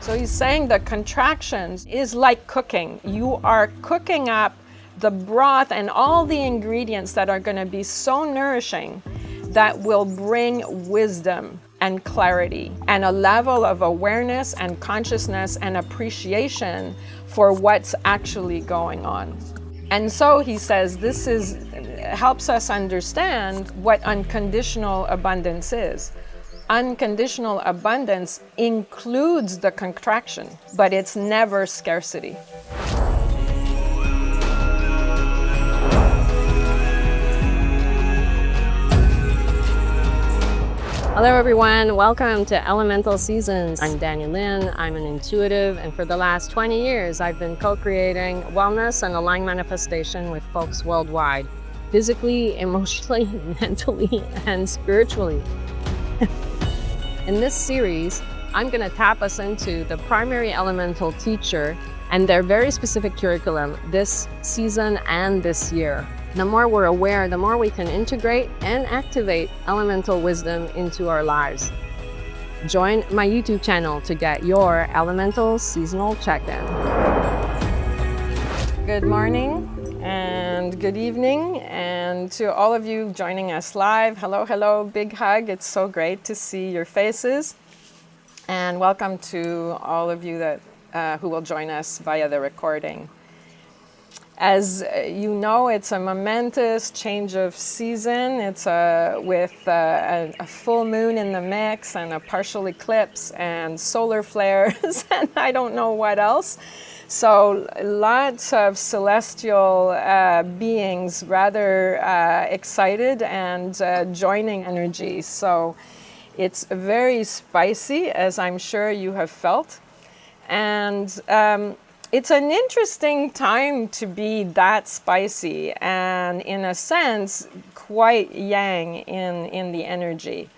So he's saying that contractions is like cooking. You are cooking up the broth and all the ingredients that are going to be so nourishing that will bring wisdom and clarity and a level of awareness and consciousness and appreciation for what's actually going on. And so he says this helps us understand what unconditional abundance is. Unconditional abundance includes the contraction, but it's never scarcity. Hello everyone, welcome to Elemental Seasons. I'm Dany Lyne, I'm an intuitive, and for the last 20 years I've been co-creating wellness and aligned manifestation with folks worldwide, physically, emotionally, mentally, and spiritually. In this series, I'm going to tap us into the primary elemental teacher and their very specific curriculum this season and this year. The more we're aware, the more we can integrate and activate elemental wisdom into our lives. Join my YouTube channel to get your elemental seasonal check-in. Good morning and good evening, and to all of you joining us live, hello, big hug. It's so great to see your faces, and welcome to all of you that who will join us via the recording. As you know, it's a momentous change of season. It's with a full moon in the mix and a partial eclipse and solar flares and I don't know what else. So lots of celestial beings rather excited and joining energy. So it's very spicy, as I'm sure you have felt. And it's an interesting time to be that spicy and, in a sense, quite yang in the energy,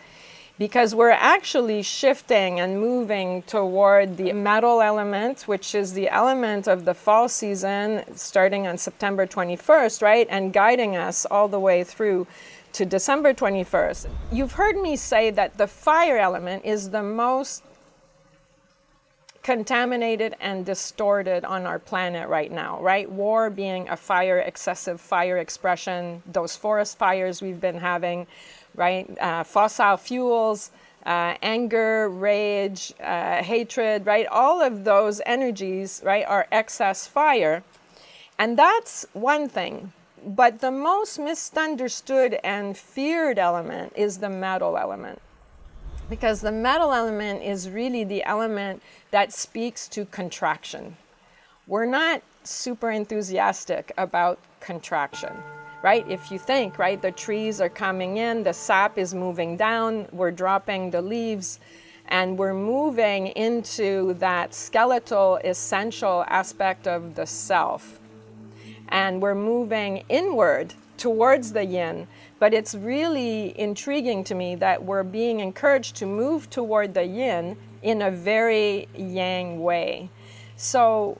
because we're actually shifting and moving toward the metal element, which is the element of the fall season starting on September 21st, right? And guiding us all the way through to December 21st. You've heard me say that the fire element is the most contaminated and distorted on our planet right now, right? War being a fire, excessive fire expression, those forest fires we've been having, right? Fossil fuels, anger, rage, hatred, right? All of those energies, right, are excess fire. And that's one thing. But the most misunderstood and feared element is the metal element. Because the metal element is really the element that speaks to contraction. We're not super enthusiastic about contraction, right? If you think, right, the trees are coming in, the sap is moving down, we're dropping the leaves, and we're moving into that skeletal, essential aspect of the self. And we're moving inward towards the yin. But it's really intriguing to me that we're being encouraged to move toward the yin in a very yang way. So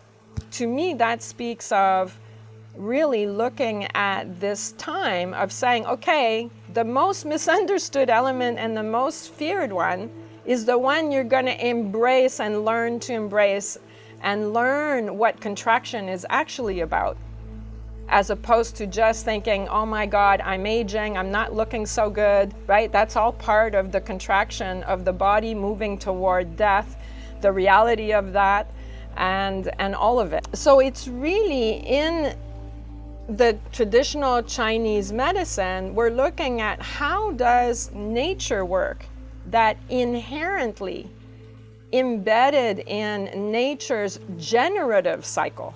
to me, that speaks of really looking at this time of saying, okay, the most misunderstood element and the most feared one is the one you're going to embrace and learn to embrace and learn what contraction is actually about, as opposed to just thinking, oh my God, I'm aging, I'm not looking so good, right? That's all part of the contraction of the body moving toward death, the reality of that, and all of it. So it's really in the traditional Chinese medicine, we're looking at how does nature work that inherently embedded in nature's generative cycle.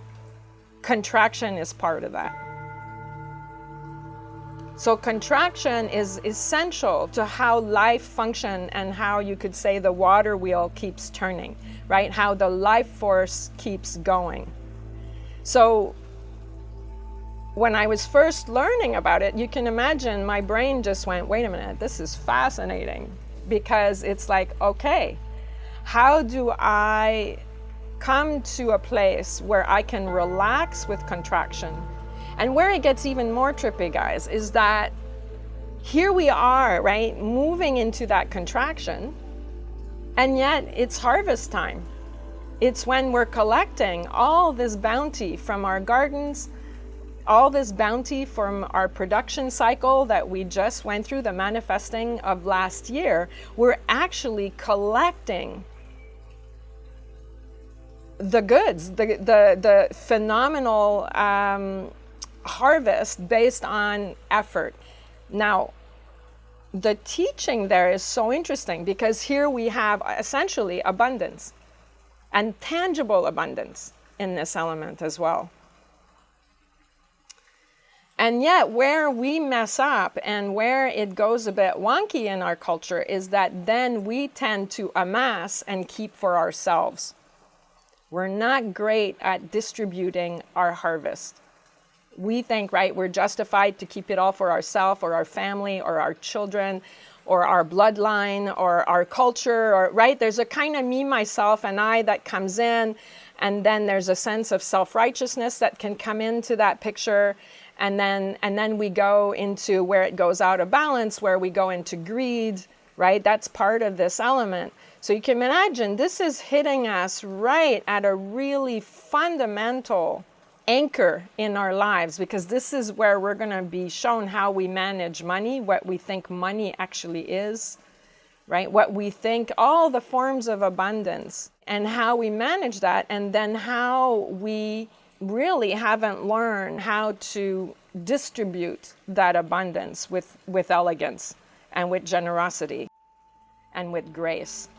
Contraction is part of that. So contraction is essential to how life functions and how you could say the water wheel keeps turning, right? How the life force keeps going. So when I was first learning about it, you can imagine my brain just went, wait a minute, this is fascinating, because it's like, okay, how do I come to a place where I can relax with contraction? And where it gets even more trippy, guys, is that here we are, right, moving into that contraction, and yet it's harvest time. It's when we're collecting all this bounty from our gardens, all this bounty from our production cycle that we just went through, the manifesting of last year. We're actually collecting the goods, the phenomenal harvest based on effort. Now, the teaching there is so interesting because here we have essentially abundance and tangible abundance in this element as well. And yet where we mess up and where it goes a bit wonky in our culture is that then we tend to amass and keep for ourselves. We're not great at distributing our harvest. We think, right, we're justified to keep it all for ourselves or our family or our children or our bloodline or our culture, or right? There's a kind of me, myself, and I that comes in, and then there's a sense of self-righteousness that can come into that picture, and then we go into where it goes out of balance, where we go into greed, right? That's part of this element. So you can imagine this is hitting us right at a really fundamental anchor in our lives, because this is where we're going to be shown how we manage money, what we think money actually is, right? What we think, all the forms of abundance, and how we manage that, and then how we really haven't learned how to distribute that abundance with elegance and with generosity and with grace.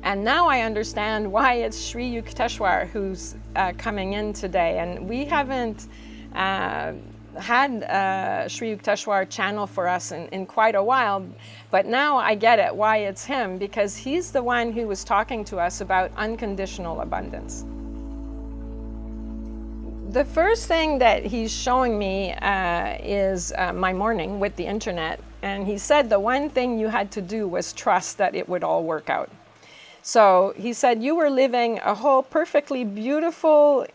And now I understand why it's Sri Yukteswar who's coming in today. And we haven't had Sri Yukteswar channel for us in quite a while, but now I get it, why it's him, because he's the one who was talking to us about unconditional abundance. The first thing that he's showing me is my morning with the internet. And he said the one thing you had to do was trust that it would all work out. So he said you were living a whole perfectly beautiful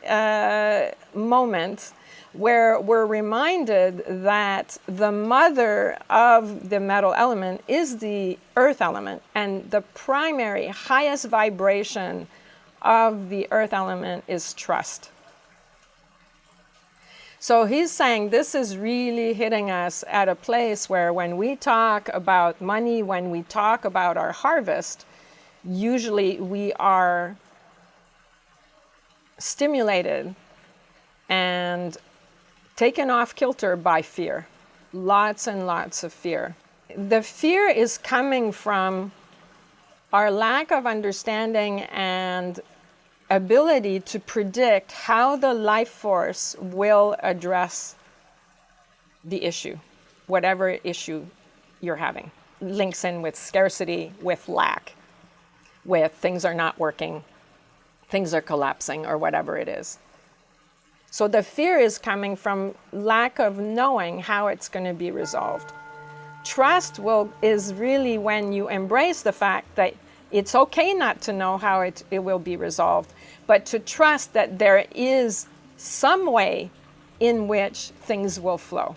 moment where we're reminded that the mother of the metal element is the earth element, and the primary highest vibration of the earth element is trust. So he's saying this is really hitting us at a place where when we talk about money, when we talk about our harvest, usually we are stimulated and taken off kilter by fear. Lots and lots of fear. The fear is coming from our lack of understanding and ability to predict how the life force will address the issue, whatever issue you're having. Links in with scarcity, with lack, with things are not working, things are collapsing, or whatever it is. So the fear is coming from lack of knowing how it's going to be resolved. Trust is really when you embrace the fact that it's okay not to know how it will be resolved, but to trust that there is some way in which things will flow.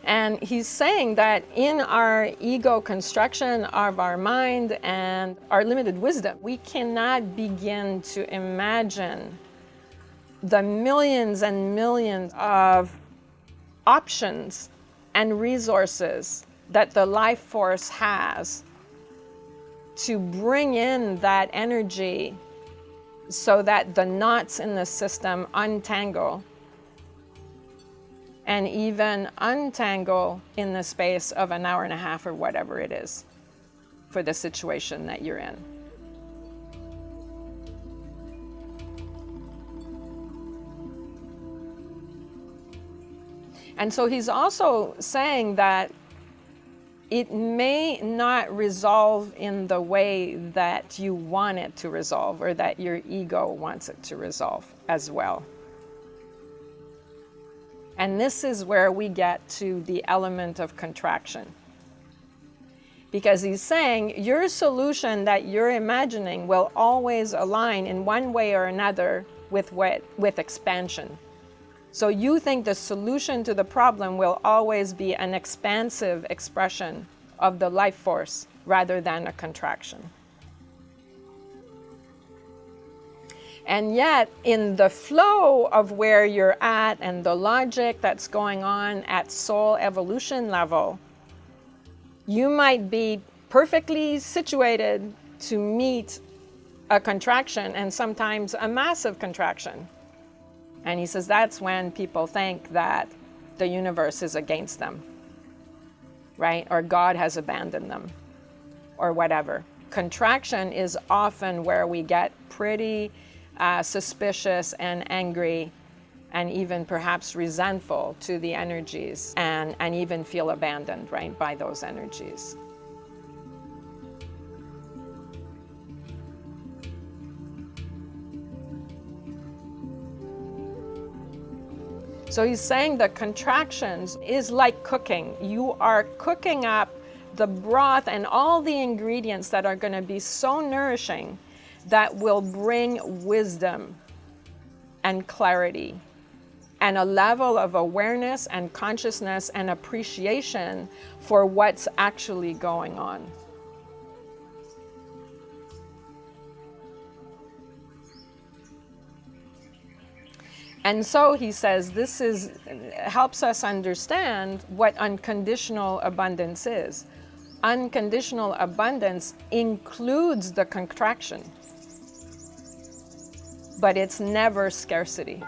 And he's saying that in our ego construction of our mind and our limited wisdom, we cannot begin to imagine the millions and millions of options and resources that the life force has to bring in that energy so that the knots in the system untangle, and even untangle in the space of an hour and a half or whatever it is for the situation that you're in. And so he's also saying that it may not resolve in the way that you want it to resolve, or that your ego wants it to resolve as well. And this is where we get to the element of contraction. Because he's saying your solution that you're imagining will always align in one way or another with expansion. So you think the solution to the problem will always be an expansive expression of the life force rather than a contraction. And yet, in the flow of where you're at and the logic that's going on at soul evolution level, you might be perfectly situated to meet a contraction, and sometimes a massive contraction. And he says that's when people think that the universe is against them, right? Or God has abandoned them, or whatever. Contraction is often where we get pretty suspicious and angry, and even perhaps resentful to the energies, and even feel abandoned, right, by those energies. So he's saying that contractions is like cooking. You are cooking up the broth and all the ingredients that are going to be so nourishing that will bring wisdom and clarity and a level of awareness and consciousness and appreciation for what's actually going on. And so he says this helps us understand what unconditional abundance is. Unconditional abundance includes the contraction, but it's never scarcity.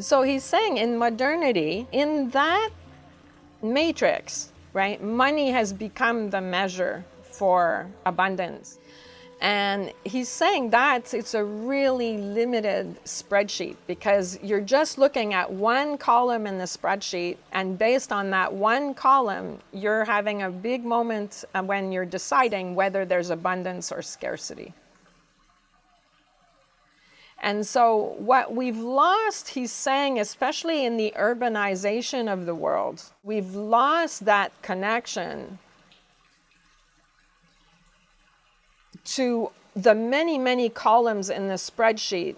So he's saying in modernity, in that matrix, right, money has become the measure for abundance. And he's saying that it's a really limited spreadsheet, because you're just looking at one column in the spreadsheet, and based on that one column, you're having a big moment when you're deciding whether there's abundance or scarcity. And so what we've lost, he's saying, especially in the urbanization of the world, we've lost that connection to the many, many columns in the spreadsheet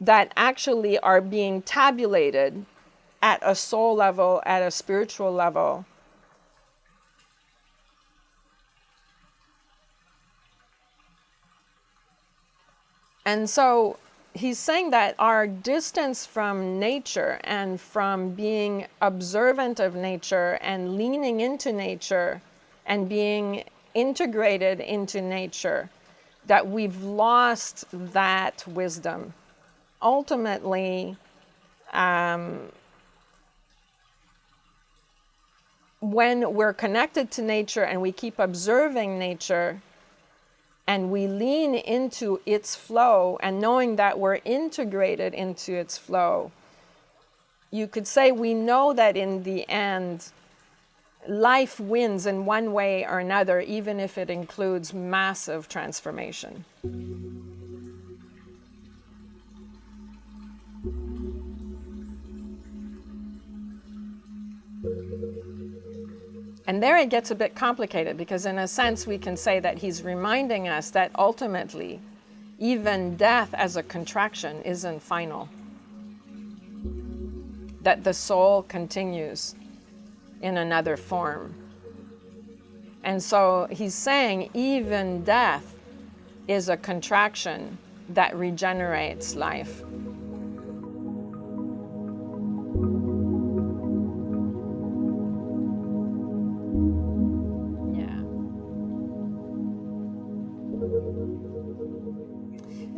that actually are being tabulated at a soul level, at a spiritual level. And so he's saying that our distance from nature and from being observant of nature and leaning into nature and being integrated into nature, that we've lost that wisdom. Ultimately, when we're connected to nature and we keep observing nature, and we lean into its flow, and knowing that we're integrated into its flow, you could say we know that in the end, life wins in one way or another, even if it includes massive transformation. And there it gets a bit complicated, because in a sense we can say that he's reminding us that ultimately even death as a contraction isn't final, that the soul continues in another form. And so he's saying even death is a contraction that regenerates life.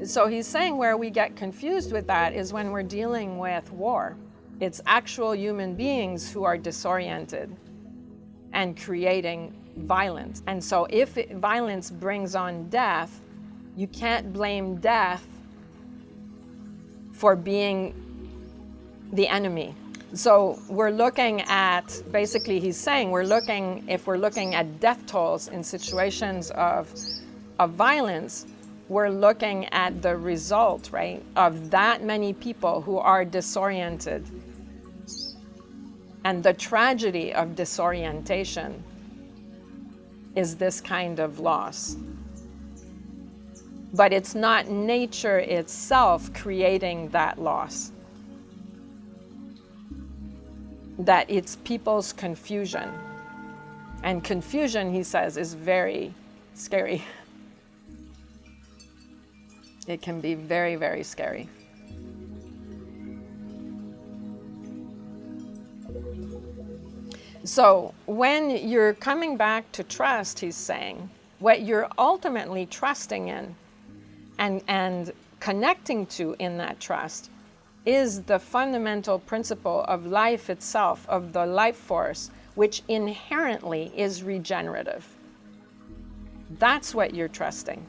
So he's saying where we get confused with that is when we're dealing with war. It's actual human beings who are disoriented and creating violence. And so if violence brings on death, you can't blame death for being the enemy. So we're looking at, basically he's saying, if we're looking at death tolls in situations of violence, we're looking at the result, right, of that many people who are disoriented. And the tragedy of disorientation is this kind of loss. But it's not nature itself creating that loss. That it's people's confusion. And confusion, he says, is very scary. It can be very, very scary. So when you're coming back to trust, he's saying, what you're ultimately trusting in and connecting to in that trust is the fundamental principle of life itself, of the life force, which inherently is regenerative. That's what you're trusting.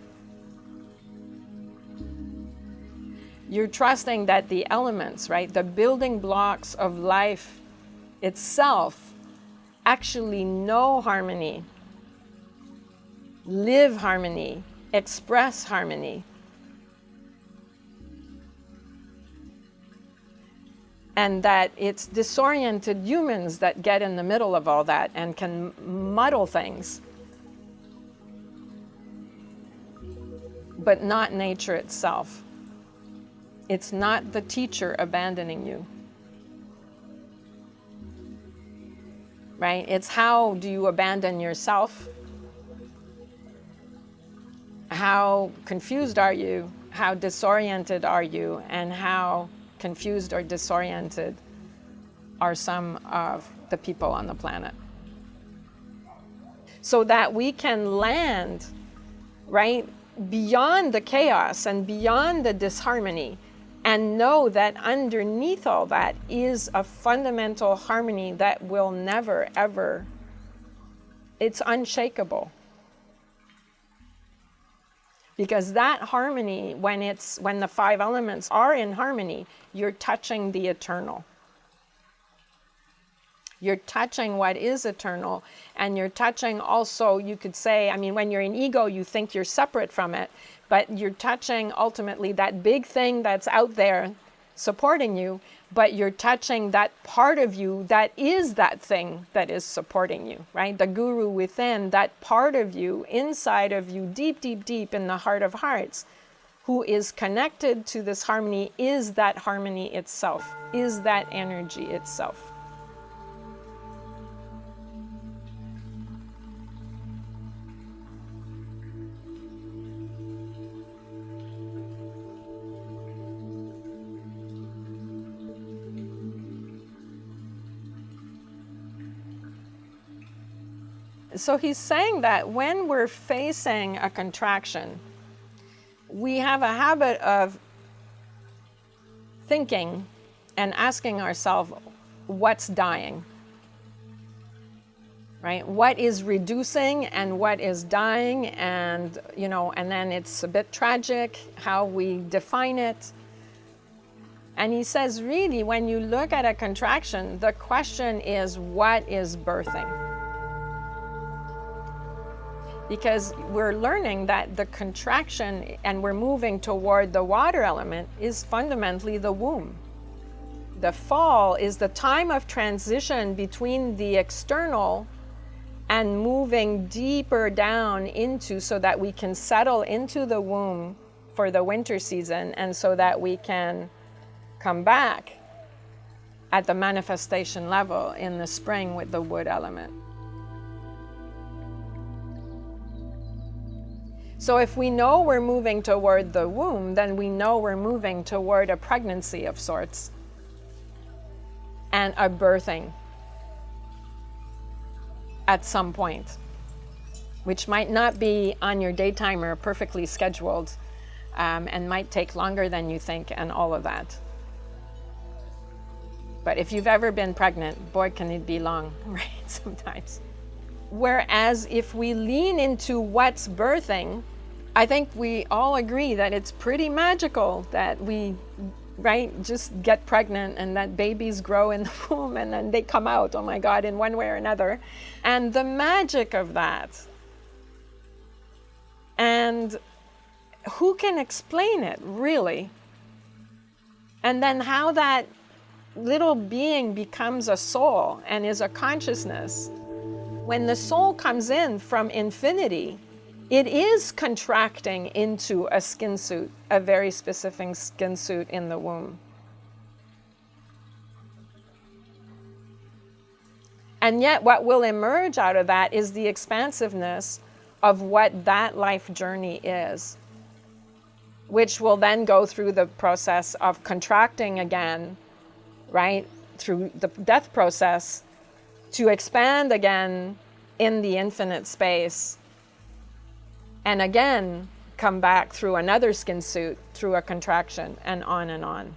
You're trusting that the elements, right, the building blocks of life itself actually know harmony, live harmony, express harmony. And that it's disoriented humans that get in the middle of all that and can muddle things. But not nature itself. It's not the teacher abandoning you. Right? It's how do you abandon yourself? How confused are you? How disoriented are you? And how confused or disoriented are some of the people on the planet? So that we can land, right, beyond the chaos and beyond the disharmony, and know that underneath all that is a fundamental harmony that will never, ever, it's unshakable. Because that harmony, when the five elements are in harmony, you're touching the eternal. You're touching what is eternal, and you're touching also, you could say, I mean, when you're in ego, you think you're separate from it, but you're touching ultimately that big thing that's out there supporting you, but you're touching that part of you that is that thing that is supporting you, right? The guru within, that part of you, inside of you, deep, deep, deep in the heart of hearts, who is connected to this harmony, is that harmony itself, is that energy itself. So he's saying that when we're facing a contraction, we have a habit of thinking and asking ourselves, what's dying? Right? What is reducing and what is dying? And, and then it's a bit tragic how we define it. And he says, really, when you look at a contraction, the question is, what is birthing? Because we're learning that the contraction, and we're moving toward the water element, is fundamentally the womb. The fall is the time of transition between the external and moving deeper down into, so that we can settle into the womb for the winter season, and so that we can come back at the manifestation level in the spring with the wood element. So if we know we're moving toward the womb, then we know we're moving toward a pregnancy of sorts and a birthing at some point, which might not be on your day timer perfectly scheduled, and might take longer than you think, and all of that. But if you've ever been pregnant, boy, can it be long, right, sometimes. Whereas if we lean into what's birthing, I think we all agree that it's pretty magical that we, right, just get pregnant and that babies grow in the womb and then they come out, oh my God, in one way or another. And the magic of that. And who can explain it, really? And then how that little being becomes a soul and is a consciousness. When the soul comes in from infinity, it is contracting into a skin suit, a very specific skin suit in the womb. And yet what will emerge out of that is the expansiveness of what that life journey is, which will then go through the process of contracting again, right, through the death process, to expand again in the infinite space, and again come back through another skin suit, through a contraction, and on and on.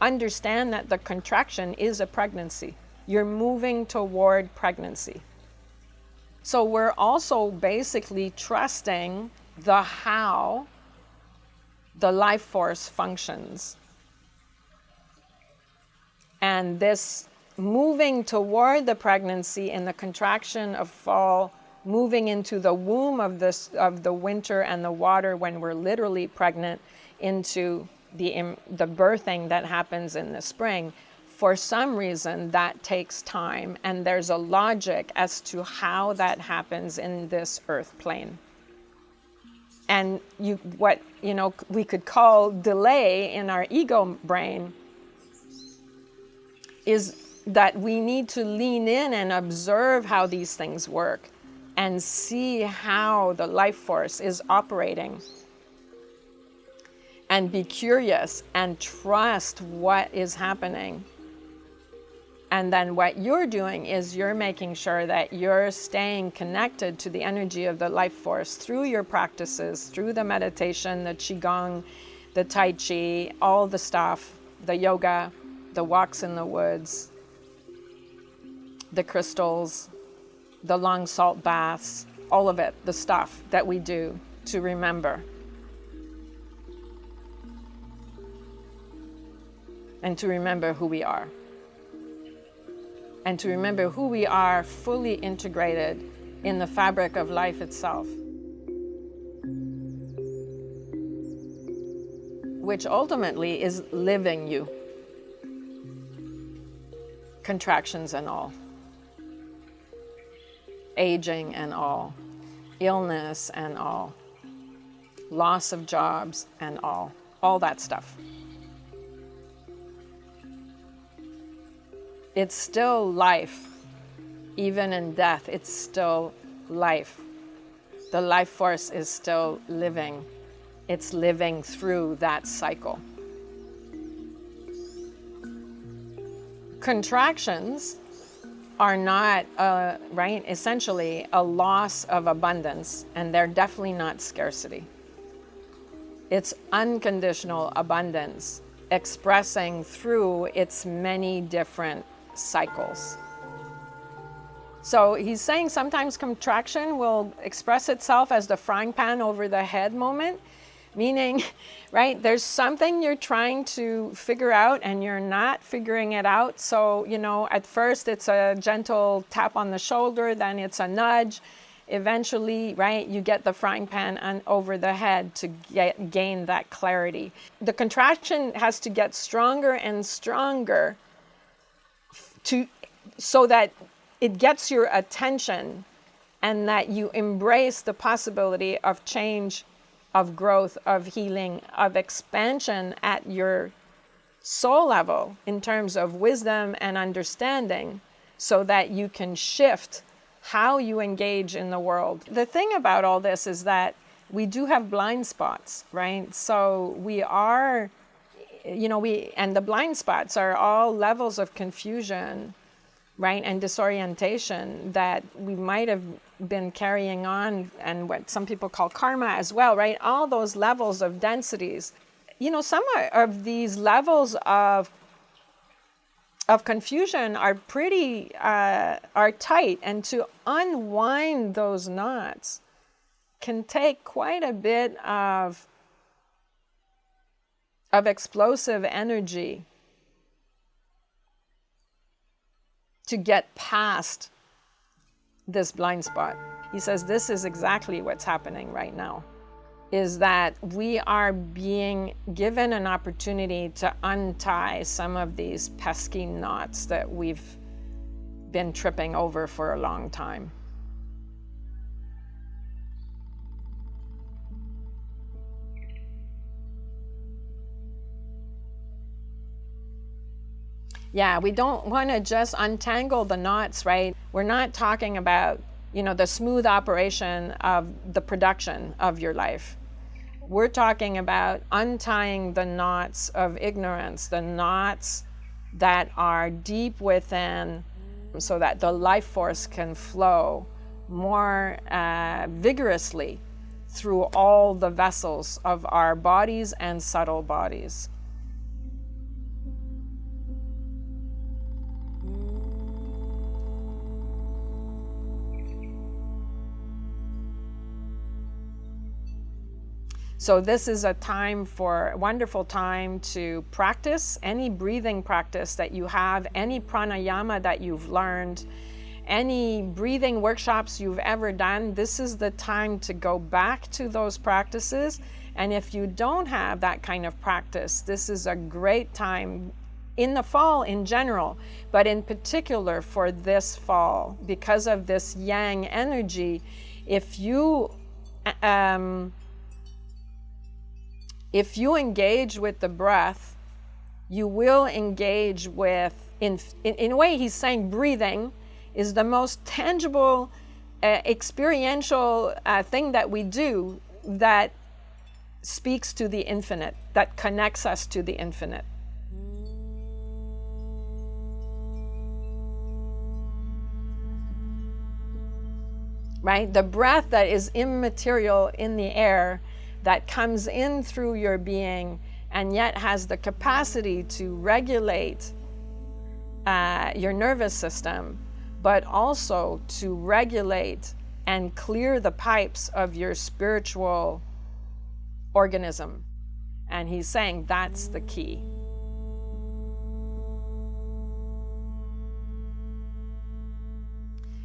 Understand that the contraction is a pregnancy. You're moving toward pregnancy. So we're also basically trusting the how the life force functions. And this moving toward the pregnancy in the contraction of fall, moving into the womb of the winter and the water when we're literally pregnant, into the birthing that happens in the spring. For some reason, that takes time, and there's a logic as to how that happens in this earth plane. And what we could call delay in our ego brain is that we need to lean in and observe how these things work and see how the life force is operating, and be curious and trust what is happening. And then what you're doing is you're making sure that you're staying connected to the energy of the life force through your practices, through the meditation, the Qigong, the Tai Chi, all the stuff, the yoga, the walks in the woods, the crystals, the long salt baths, all of it, the stuff that we do to remember. And to remember who we are. And to remember who we are fully integrated in the fabric of life itself, which ultimately is living you, contractions and all, aging and all, illness and all, loss of jobs and all that stuff. It's still life. Even in death, it's still life. The life force is still living. It's living through that cycle. Contractions are not, essentially a loss of abundance, and they're definitely not scarcity. It's unconditional abundance expressing through its many different cycles. So he's saying sometimes contraction will express itself as the frying pan over the head moment, meaning, right, there's something you're trying to figure out and you're not figuring it out. So, at first it's a gentle tap on the shoulder, then it's a nudge. Eventually, right, you get the frying pan over the head to gain that clarity. The contraction has to get stronger and stronger so that it gets your attention and that you embrace the possibility of change, of growth, of healing, of expansion at your soul level in terms of wisdom and understanding, so that you can shift how you engage in the world. The thing about all this is that we do have blind spots, right? So we are, and the blind spots are all levels of confusion, right, and disorientation that we might have been carrying on, and what some people call karma as well, right? All those levels of densities. Some of these levels of confusion are pretty, are tight, and to unwind those knots can take quite a bit of explosive energy to get past this blind spot. He says this is exactly what's happening right now. is that we are being given an opportunity to untie some of these pesky knots that we've been tripping over for a long time. Yeah, we don't want to just untangle the knots, right? We're not talking about, the smooth operation of the production of your life. We're talking about untying the knots of ignorance, the knots that are deep within, so that the life force can flow more vigorously through all the vessels of our bodies and subtle bodies. So this is a wonderful time to practice any breathing practice that you have, any pranayama that you've learned, any breathing workshops you've ever done. This is the time to go back to those practices. And if you don't have that kind of practice, this is a great time in the fall in general, but in particular for this fall, because of this yang energy. If you engage with the breath, you will engage with, in a way, he's saying breathing is the most tangible, experiential thing that we do that speaks to the infinite, that connects us to the infinite. Right? The breath that is immaterial in the air, that comes in through your being and yet has the capacity to regulate your nervous system, but also to regulate and clear the pipes of your spiritual organism. And he's saying that's the key.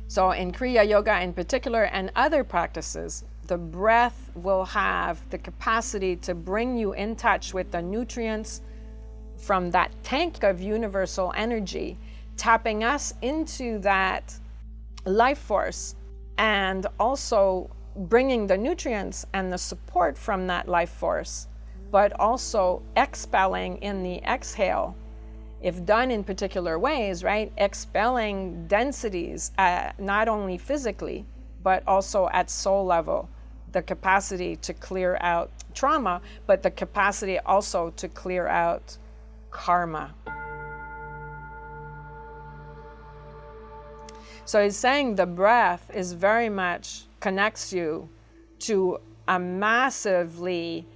So in Kriya Yoga in particular and other practices, the breath will have the capacity to bring you in touch with the nutrients from that tank of universal energy, tapping us into that life force, and also bringing the nutrients and the support from that life force, but also expelling in the exhale, if done in particular ways, right? Expelling densities, not only physically, but also at soul level. The capacity to clear out trauma, but the capacity also to clear out karma. So he's saying the breath is very much connects you to a massively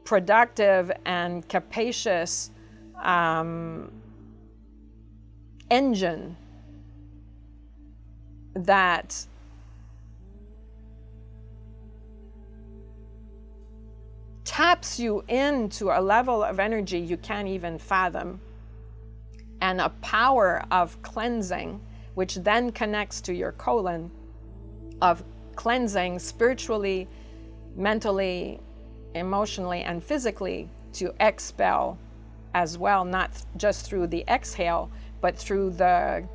productive and capacious engine that taps you into a level of energy you can't even fathom, and a power of cleansing, which then connects to your colon, of cleansing spiritually, mentally, emotionally, and physically, to expel as well, not just through the exhale, but through the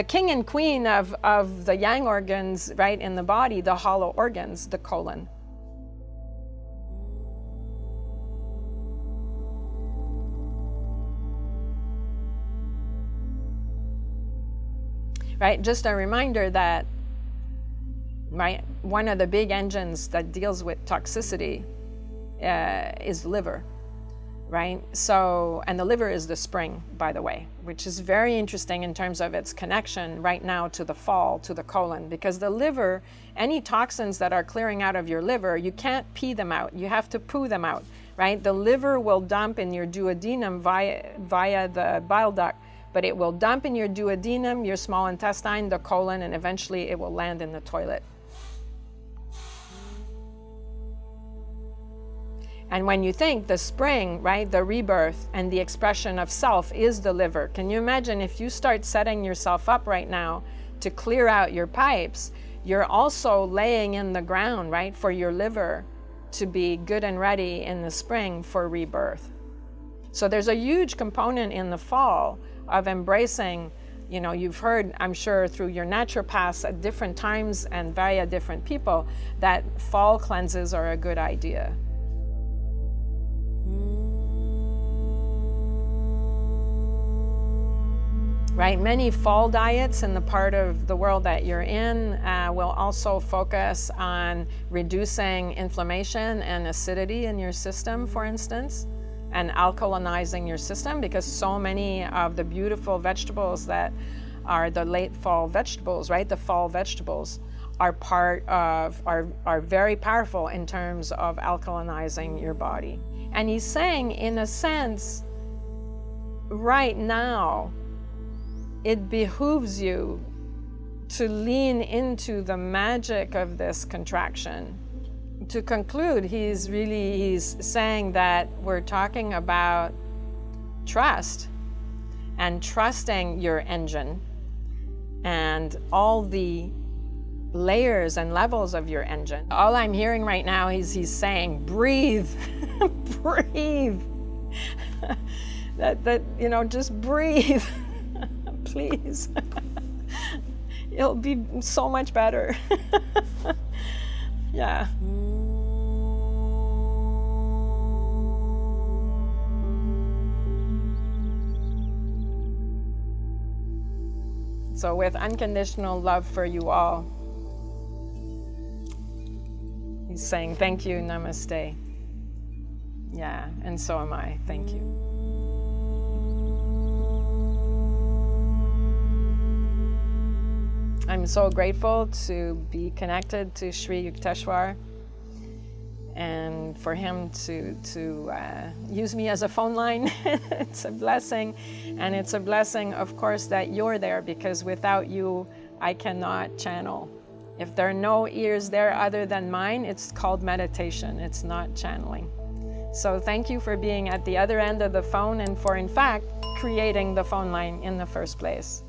king and queen of the yang organs, right, in the body, the hollow organs, the colon. Right, just a reminder that, right, one of the big engines that deals with toxicity is liver, right? So, and the liver is the spring, by the way, which is very interesting in terms of its connection right now to the fall, to the colon, because the liver, any toxins that are clearing out of your liver, you can't pee them out, you have to poo them out, right? The liver will dump in your duodenum via the bile duct, but it will dump in your duodenum, your small intestine, the colon, and eventually it will land in the toilet. And when you think the spring, right, the rebirth and the expression of self is the liver, can you imagine if you start setting yourself up right now to clear out your pipes, you're also laying in the ground, right, for your liver to be good and ready in the spring for rebirth. So there's a huge component in the fall of embracing, you know, you've heard, I'm sure, through your naturopaths at different times and via different people, that fall cleanses are a good idea. Right, many fall diets in the part of the world that you're in will also focus on reducing inflammation and acidity in your system, for instance, and alkalinizing your system, because so many of the beautiful vegetables that are the late fall vegetables, right, the fall vegetables, are are very powerful in terms of alkalinizing your body. And he's saying, in a sense, right now, it behooves you to lean into the magic of this contraction. To conclude, he's saying that we're talking about trust and trusting your engine and all the layers and levels of your engine. All I'm hearing right now is he's saying, breathe, breathe. that you know, just breathe. Please. It'll be so much better. Yeah. So with unconditional love for you all, he's saying thank you, namaste. Yeah, and so am I. Thank you. I'm so grateful to be connected to Sri Yukteswar and for him to use me as a phone line. It's a blessing, and it's a blessing, of course, that you're there, because without you, I cannot channel. If there are no ears there other than mine, it's called meditation. It's not channeling. So thank you for being at the other end of the phone and for, in fact, creating the phone line in the first place.